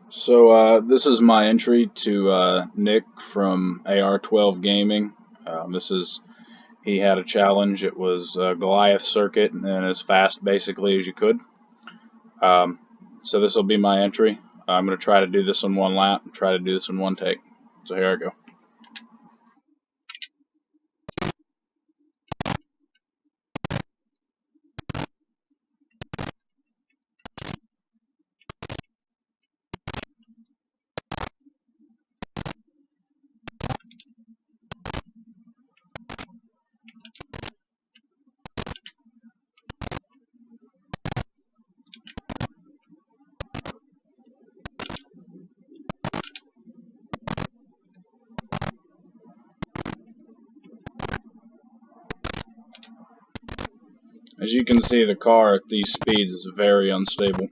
This is my entry to Nick from AR12 Gaming. He had a challenge. It was a Goliath circuit and as fast basically as you could. So this will be my entry. I'm going to try to do this in one lap, try to do this in one take. So here I go. As you can see, the car at these speeds is very unstable.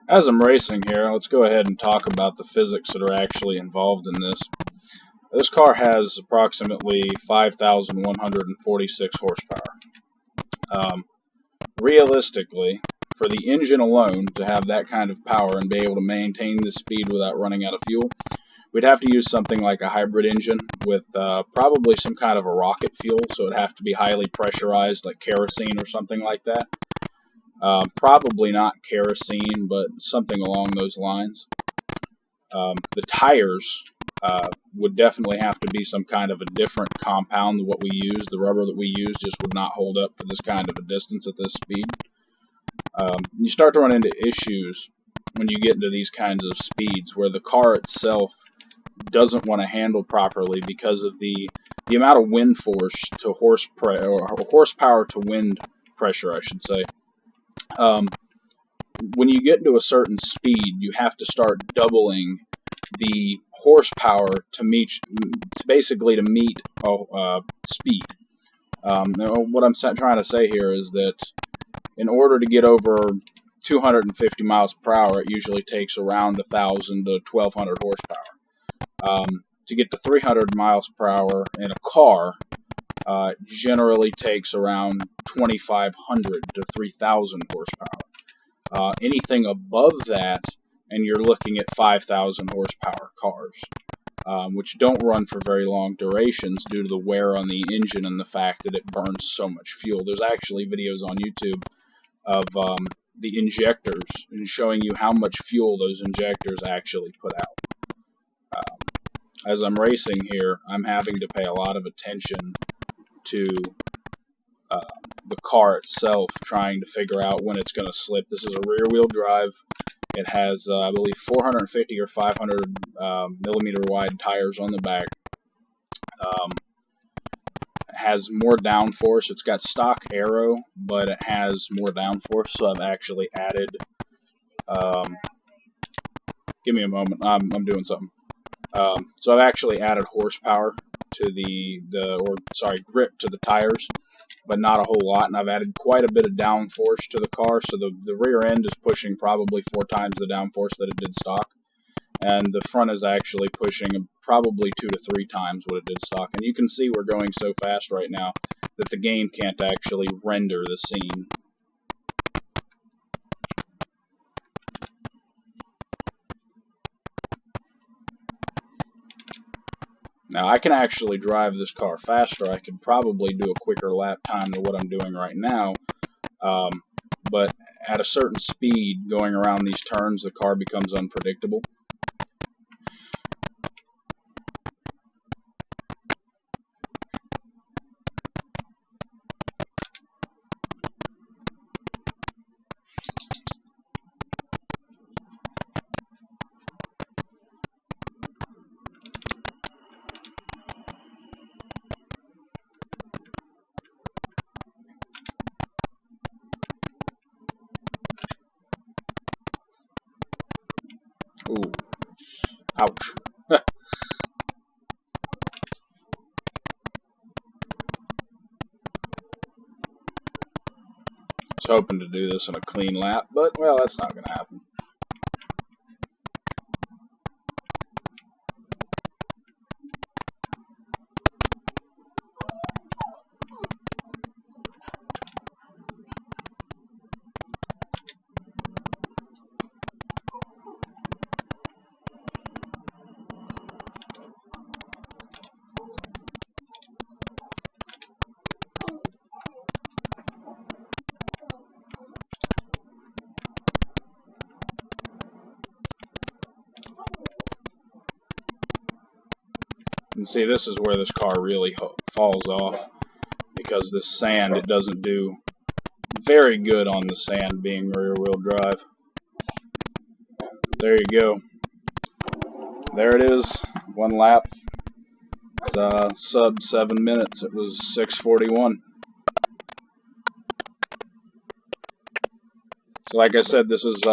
As I'm racing here, let's go ahead and talk about the physics that are actually involved in this. This car has approximately 5,146 horsepower. Realistically, for the engine alone to have that kind of power and be able to maintain this speed without running out of fuel, we'd have to use something like a hybrid engine with probably some kind of a rocket fuel, so it'd have to be highly pressurized, like kerosene or something like that. Probably not kerosene, but something along those lines. The tires would definitely have to be some kind of a different compound than what we use. The rubber that we use just would not hold up for this kind of a distance at this speed. You start to run into issues when you get into these kinds of speeds where the car itself doesn't want to handle properly because of the amount of wind force to horsepower to wind pressure, I should say. When you get to a certain speed, you have to start doubling the horsepower to meet speed. What I'm trying to say here is that in order to get over 250 miles per hour, it usually takes around 1,000 to 1,200 horsepower. To get to 300 miles per hour in a car, generally takes around 2,500 to 3,000 horsepower. Anything above that, and you're looking at 5,000 horsepower cars, which don't run for very long durations due to the wear on the engine and the fact that it burns so much fuel. There's actually videos on YouTube of the injectors and showing you how much fuel those injectors actually put out. As I'm racing here, I'm having to pay a lot of attention to the car itself, trying to figure out when it's going to slip. This is a rear-wheel drive. It has, I believe, 450 or 500 millimeter wide tires on the back. It has more downforce. It's got stock aero, but it has more downforce, so I've actually added... give me a moment. I'm doing something. So I've actually added horsepower to grip to the tires, but not a whole lot, and I've added quite a bit of downforce to the car, so the rear end is pushing probably 4 times the downforce that it did stock, and the front is actually pushing probably 2 to 3 times what it did stock. And you can see we're going so fast right now that the game can't actually render the scene. Now, I can actually drive this car faster. I could probably do a quicker lap time than what I'm doing right now. But at a certain speed, going around these turns, the car becomes unpredictable. Ooh. Ouch. I was hoping to do this in a clean lap, but, well, that's not going to happen. And see, this is where this car really falls off, because this sand, it doesn't do very good on the sand being rear-wheel drive. There you go. There it is. 1 lap. It's sub 7 minutes. It was 6:41. So like I said, this is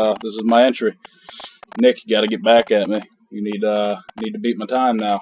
my entry. Nick, you got to get back at me. You need to beat my time now.